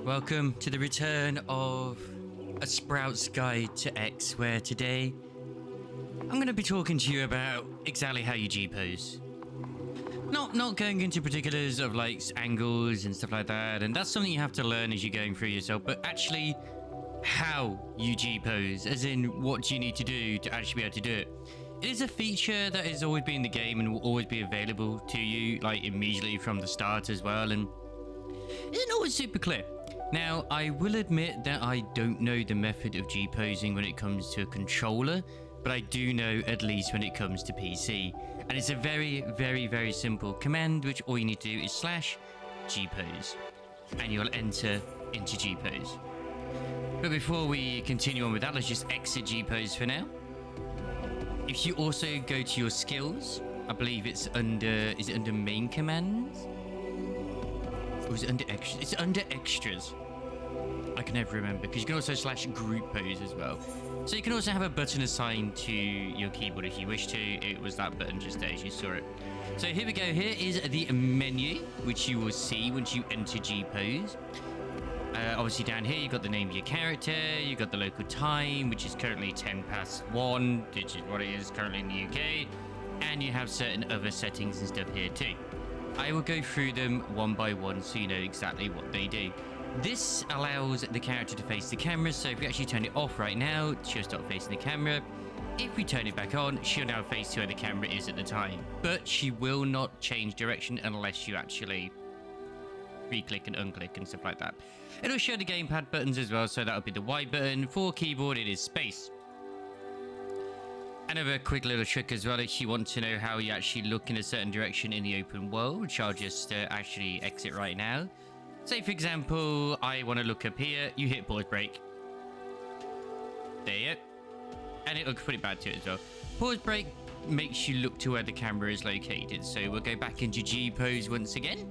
Welcome to the return of a Sprout's Guide to X, where today I'm going to be talking to you about exactly how you G-pose. Not going into particulars of like angles and stuff like that, and that's something you have to learn as you're going through yourself, but actually how you G-pose, as in what do you need to do to actually be able to do it. It is a feature that has always been in the game and will always be available to you like immediately from the start as well, and isn't always super clear. Now, I will admit that I don't know the method of G-posing when it comes to a controller, but I do know at least when it comes to PC. And it's a very, very, very simple command, which all you need to do is /Gpose, and you'll enter into Gpose. But before we continue on with that, let's just exit Gpose for now. If you also go to your skills, I believe it's under, is it under main commands? Or is it under extras? It's under extras. I can never remember, because you can also /group pose as well. So you can also have a button assigned to your keyboard if you wish to. It was that button just there as you saw it. So here we go. Here is the menu, which you will see once you enter Gpose. Obviously down here you've got the name of your character, you've got the local time, which is currently 1:10, which is what it is currently in the UK, and you have certain other settings and stuff here too. I will go through them one by one so you know exactly what they do. This allows the character to face the camera, so if we actually turn it off right now, she'll stop facing the camera. If we turn it back on, she'll now face to where the camera is at the time. But she will not change direction unless you actually re-click and unclick and stuff like that. It'll show the gamepad buttons as well, so that'll be the Y button. For keyboard, it is space. Another quick little trick as well, if you want to know how you actually look in a certain direction in the open world, which I'll just actually exit right now. Say, for example, I want to look up here, you hit pause break. There you go. And it'll put it back to it as well. Pause break makes you look to where the camera is located. So we'll go back into G-pose once again.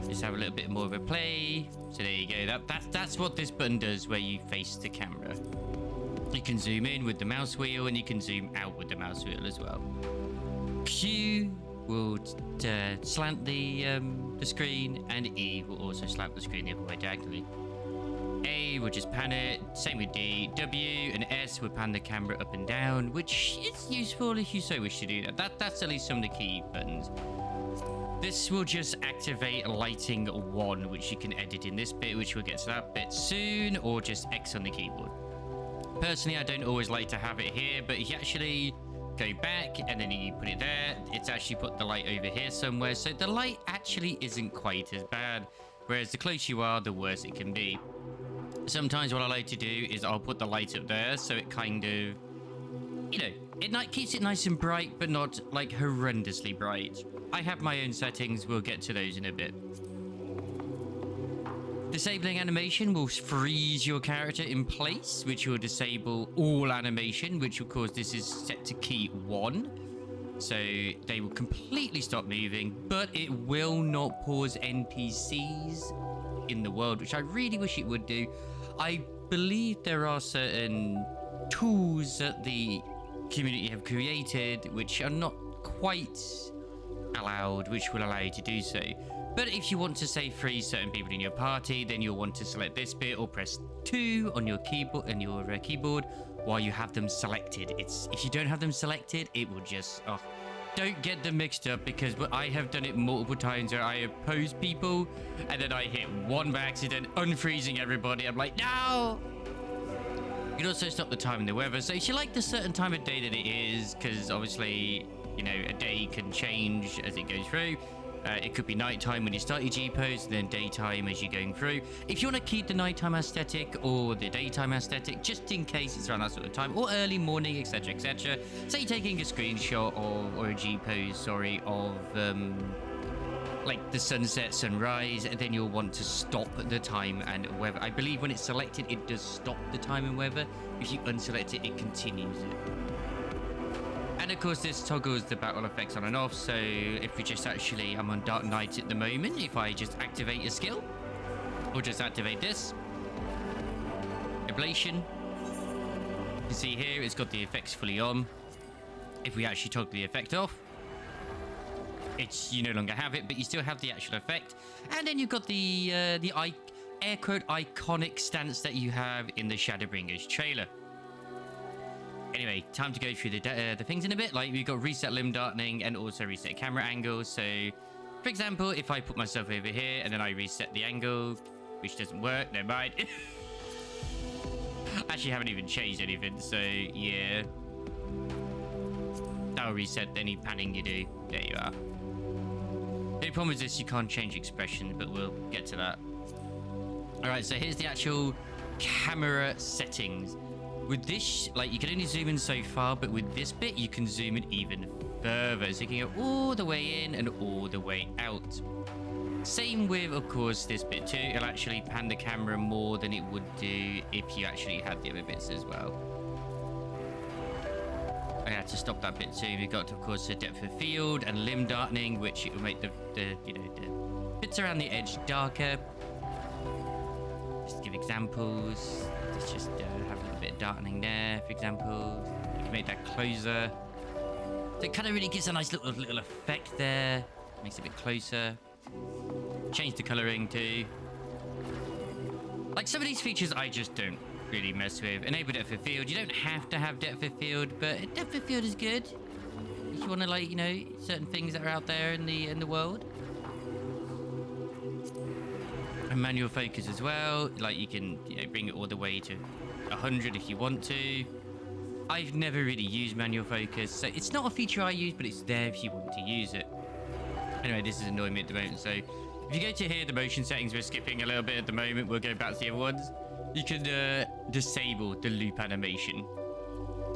Just have a little bit more of a play. So there you go. That's what this button does, where you face the camera. You can zoom in with the mouse wheel, and you can zoom out with the mouse wheel as well. Q will slant the screen, and E will also slant the screen the other way diagonally. A will just pan it, same with D. W and S will pan the camera up and down, which is useful if you so wish to do that. That's at least some of the key buttons. This will just activate lighting 1, which you can edit in this bit, which we'll get to that bit soon, or just X on the keyboard. Personally, I don't always like to have it here, but if you actually go back and then you put it there, it's actually put the light over here somewhere, so the light actually isn't quite as bad, whereas the closer you are, the worse it can be. Sometimes what I like to do is I'll put the light up there, so it kind of, you know, it keeps it nice and bright, but not like horrendously bright. I have my own settings, we'll get to those in a bit. Disabling animation will freeze your character in place, which will disable all animation, which of course this is set to key 1. So they will completely stop moving, but it will not pause NPCs in the world, which I really wish it would do. I believe there are certain tools that the community have created which are not quite allowed, which will allow you to do so. But if you want to say freeze certain people in your party, then you'll want to select this bit or press 2 on your keyboard while you have them selected. If you don't have them selected, it will just don't get them mixed up, because I have done it multiple times where I have posed people and then I hit 1 by accident, unfreezing everybody. I'm like, no! You can also stop the time and the weather. So if you like the certain time of day that it is, because obviously, you know, a day can change as it goes through. It could be nighttime when you start your G-pose, and then daytime as you're going through. If you want to keep the nighttime aesthetic or the daytime aesthetic, just in case it's around that sort of time, or early morning, etc., etc. Say you're taking a screenshot or a G-pose, of like the sunset, sunrise, and then you'll want to stop the time and weather. I believe when it's selected, it does stop the time and weather. If you unselect it, it continues it. And of course, this toggles the battle effects on and off. So if we just actually, I'm on Dark Knight at the moment. If I just activate a skill, or just activate this, ablation, you can see here it's got the effects fully on. If we actually toggle the effect off, you no longer have it, but you still have the actual effect. And then you've got the air quote iconic stance that you have in the Shadowbringers trailer. Anyway, time to go through the things in a bit. Like, we've got reset limb darkening and also reset camera angle. So, for example, if I put myself over here and then I reset the angle, which doesn't work, never mind. Actually, haven't even changed anything, so yeah. That'll reset any panning you do. There you are. The only problem with this, you can't change expression, but we'll get to that. Alright, so here's the actual camera settings. With this, like, you can only zoom in so far, but with this bit, you can zoom in even further. So you can go all the way in and all the way out. Same with, of course, this bit too. It'll actually pan the camera more than it would do if you actually had the other bits as well. I had to stop that bit too. We've got, of course, the depth of field and limb darkening, which it will make the bits around the edge darker. Just to give examples. Let's just have a little bit of darkening there, for example. You can make that closer. So it kind of really gives a nice little effect there. Makes it a bit closer. Change the coloring too. Like, some of these features I just don't really mess with. Enable depth of field. You don't have to have depth of field, but depth of field is good if you want to, like, you know, certain things that are out there in the world. And manual focus as well. Like, you can, you know, bring it all the way to 100 if you want to. I've never really used manual focus, so it's not a feature I use, but it's there if you want to use it. Anyway, this is annoying me at the moment, so if you go to here, the motion settings, we're skipping a little bit at the moment. We'll go back to the other ones. You can disable the loop animation.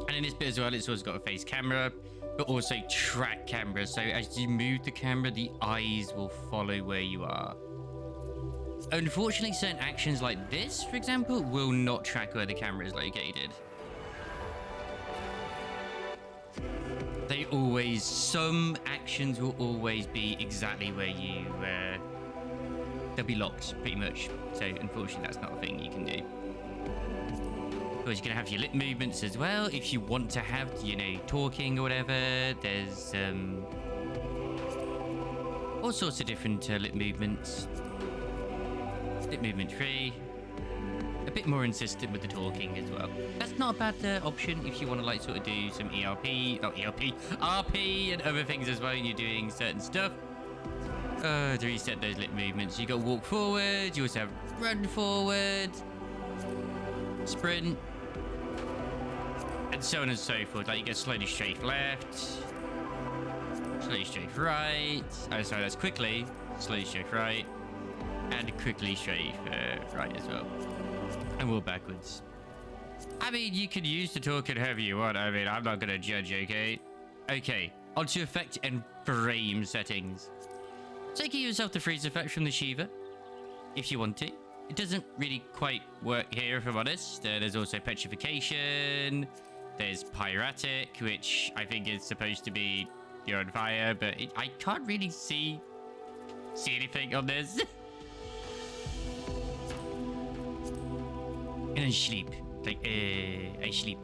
And in this bit as well, it's also got a face camera, but also track camera. So as you move the camera, the eyes will follow where you are. Unfortunately, certain actions like this, for example, will not track where the camera is located. Some actions will always be exactly where you, they'll be locked, pretty much. So, unfortunately, that's not a thing you can do. Of course, you're going to have your lip movements as well. If you want to have, you know, talking or whatever, there's all sorts of different lip movements. Lip movement 3. A bit more insistent with the talking as well. That's not a bad option if you want to, like, sort of do some RP and other things as well when you're doing certain stuff. To reset those lip movements, you got walk forward, you also have run forward, sprint, and so on and so forth. Like, you get slowly straight left, slowly straight right. Oh, sorry, that's quickly, slowly straight right, and quickly straight right as well. And walk backwards. I mean, you can use the toolkit however you want. I mean, I'm not going to judge, okay? Okay, onto effect and frame settings. So you can use yourself the freeze effect from the Shiva, if you want to. It doesn't really quite work here, if I'm honest. There's also petrification. There's pyratic, which I think is supposed to be you're on fire, but I can't really see anything on this. And then sleep. Like, I sleep.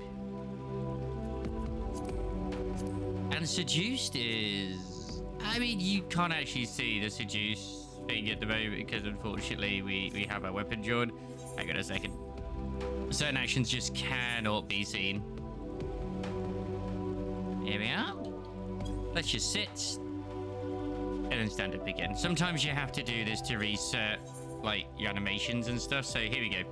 And seduced is... I mean, you can't actually see the seduce thing at the moment because, unfortunately, we have our weapon drawn. Hang on a second. Certain actions just cannot be seen. Here we are. Let's just sit. And then stand up again. Sometimes you have to do this to reset, like, your animations and stuff. So here we go.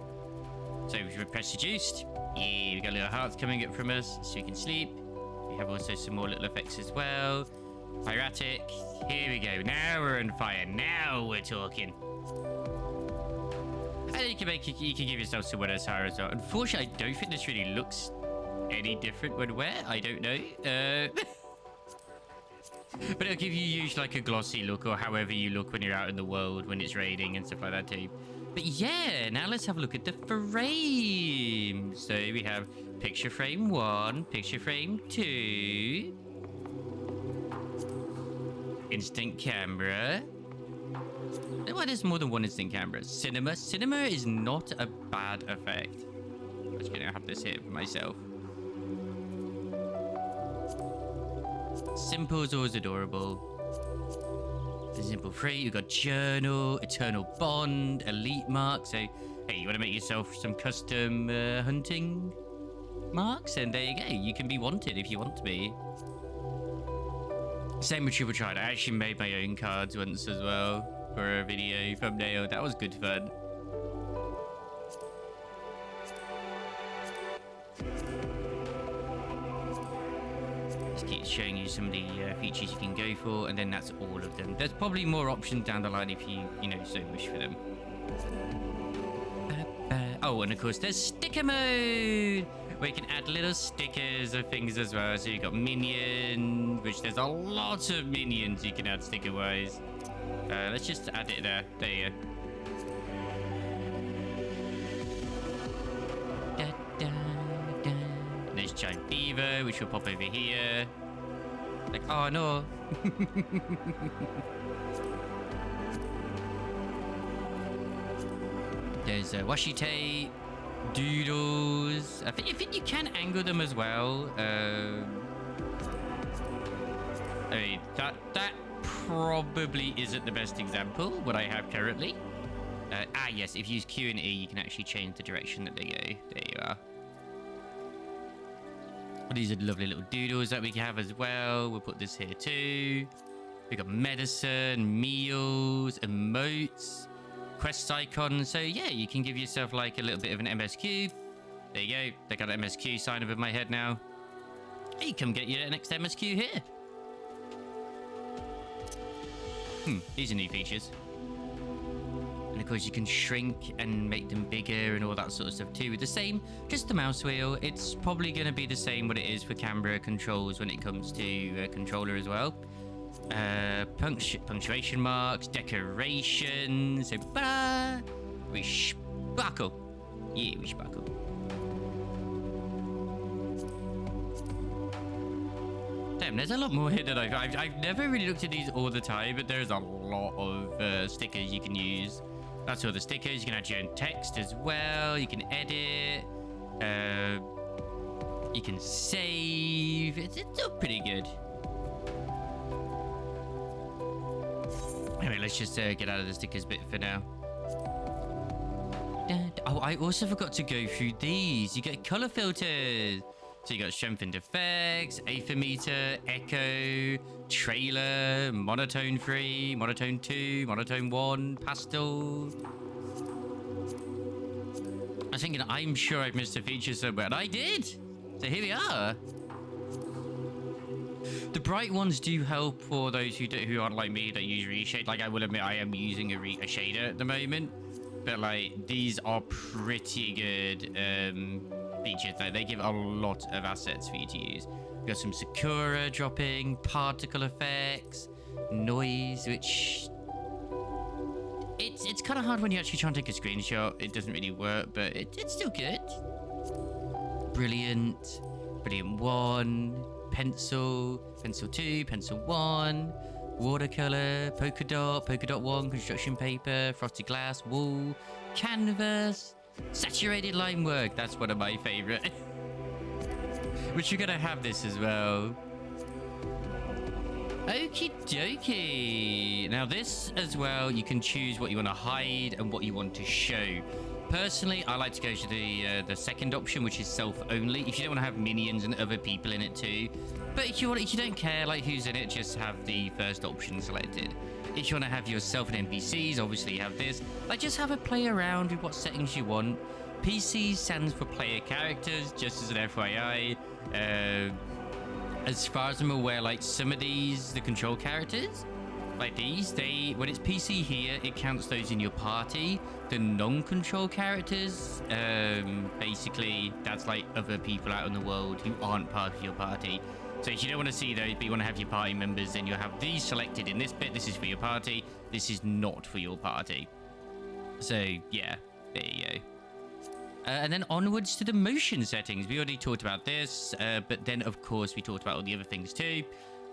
So we press seduced. Yeah, we got little hearts coming up from us so we can sleep. We have also some more little effects as well. Pyratic. Here we go. Now we're on fire. Now we're talking. And you can give yourself some winner's higher as well. Unfortunately, I don't think this really looks any different when wet. I don't know. But it'll give you usually like a glossy look, or however you look when you're out in the world when it's raining and stuff like that too. But yeah, now let's have a look at the frames. So we have picture frame 1, picture frame 2, instant camera. Well, there's more than one instant camera. Cinema. Cinema is not a bad effect. I'm just gonna have this here for myself. Simple is always adorable. Simple 3, you've got Journal, Eternal Bond, Elite Mark. So, hey, you want to make yourself some custom hunting marks? And there you go. You can be wanted if you want to be. Same with Triple Tried. I actually made my own cards once as well for a video thumbnail. That was good fun. Keep showing you some of the features you can go for, and then that's all of them. There's probably more options down the line if you so wish for them. Oh, and of course there's sticker mode, where you can add little stickers of things as well. So you've got minion, which there's a lot of minions you can add sticker wise. Let's just add it there. There you go. There's Giant Beaver, which will pop over here. Like, oh no. There's washi tape, doodles. I think you can angle them as well. I mean, that probably isn't the best example, what I have currently. Yes, if you use Q and E, you can actually change the direction that they go. There you are. These are lovely little doodles that we have as well. We'll put this here too. We got medicine, meals, emotes, quest icons. So yeah, you can give yourself like a little bit of an MSQ. There you go. They got an MSQ sign over my head now. Hey, come get your next MSQ here. These are new features. And of course you can shrink and make them bigger and all that sort of stuff too with the same, just the mouse wheel. It's probably going to be the same what it is for camera controls when it comes to controller as well. Punctuation marks, decorations, so we sparkle. Yeah, we sparkle. Damn, there's a lot more here that I've never really looked at these all the time, but there's a lot of stickers you can use. That's all the stickers. You can add your own text as well. You can edit. You can save. It's all pretty good. Anyway, let's just get out of the stickers bit for now. Oh, I also forgot to go through these. You get color filters. So you got strengthened effects, Aethermeter, Echo, Trailer, Monotone 3, Monotone 2, Monotone 1, Pastel. I was thinking, I'm sure I've missed a feature somewhere, and I did! So here we are. The bright ones do help for those who aren't like me that use reshade. Like, I will admit I am using a shader at the moment. But, like, these are pretty good features though. They give a lot of assets for you to use. We've got some Sakura dropping, particle effects, noise, which it's kind of hard when you actually try and take a screenshot. It doesn't really work, but it's still good. Brilliant 1, pencil 2, pencil 1, watercolor, polka dot 1, construction paper, frosted glass, wool, canvas, saturated line work. That's one of my favorite. Which you're gonna have this as well. Okie dokie. Now this as well, you can choose what you want to hide and what you want to show. Personally, I like to go to the second option, which is self only. If you don't want to have minions and other people in it too, but if you don't care like who's in it, just have the first option selected. If you want to have yourself and NPCs, obviously you have this. Like, just have a play around with what settings you want. PC stands for player characters, just as an FYI. As far as I'm aware, like some of these, the control characters, like these, when it's PC here, it counts those in your party. The non-control characters, basically, that's like other people out in the world who aren't part of your party. So if you don't want to see those, but you want to have your party members, then you'll have these selected in this bit. This is for your party. This is not for your party. So yeah, there you go. And then onwards to the motion settings. We already talked about this, but then of course we talked about all the other things too.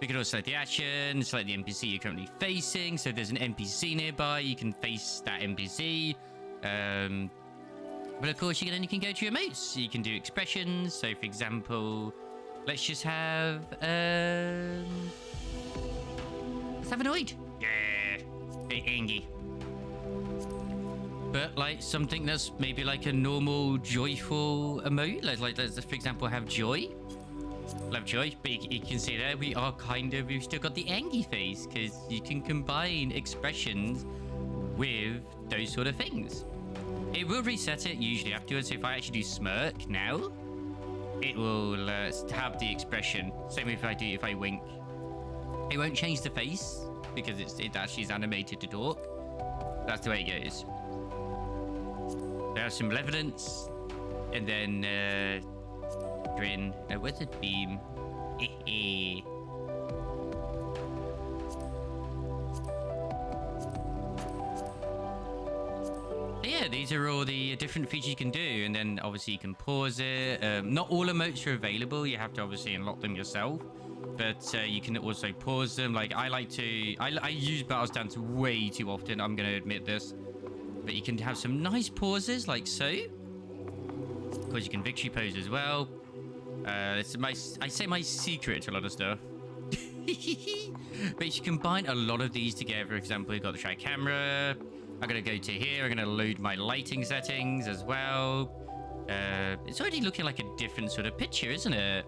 We can also select the action, select the NPC you're currently facing. So if there's an NPC nearby, you can face that NPC. But of course, you can go to your emotes. You can do expressions. So for example, let's just have Savanoid. Yeah. Bit angry. But like something that's maybe like a normal joyful emote, like let's for example have joy. Love joy, but you can see there we've still got the angry face because you can combine expressions with those sort of things. It will reset it usually afterwards. So if I actually do smirk now, it will have the expression. Same if I wink. It won't change the face because it actually is animated to talk. That's the way it goes. There's some evidence, and then grin. Now, where's the beam? Yeah, these are all the different features you can do, and then obviously you can pause it. Not all emotes are available. You have to obviously unlock them yourself, but you can also pause them. Like I use battles dance way too often. I'm gonna admit this. But you can have some nice pauses like so. Of course, you can victory pose as well. I say my secret to a lot of stuff. But you combine a lot of these together. For example, you've got the track camera. I'm going to go to here. I'm going to load my lighting settings as well. It's already looking like a different sort of picture, isn't it?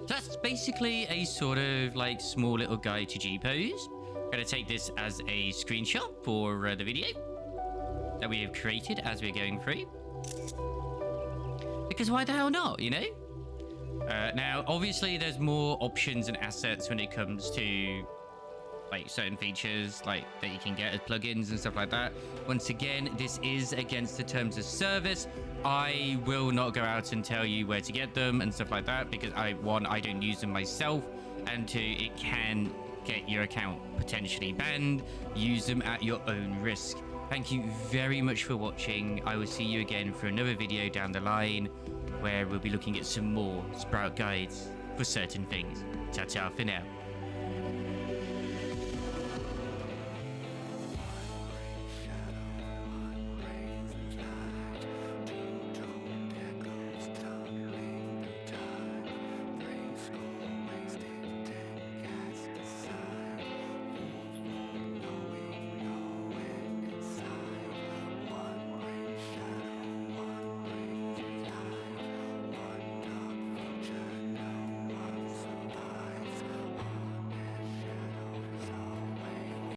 So that's basically a sort of like small little guide to Gpose. Going to take this as a screenshot for the video that we have created as we're going through, because why the hell not, you know? Now obviously there's more options and assets when it comes to like certain features like that you can get as plugins and stuff like that. Once again, this is against the terms of service. I will not go out and tell you where to get them and stuff like that, because I don't use them myself, and two, it can get your account potentially banned. Use them at your own risk. Thank you very much for watching. I will see you again for another video down the line where we'll be looking at some more Sprout guides for certain things. Ta-ta for now.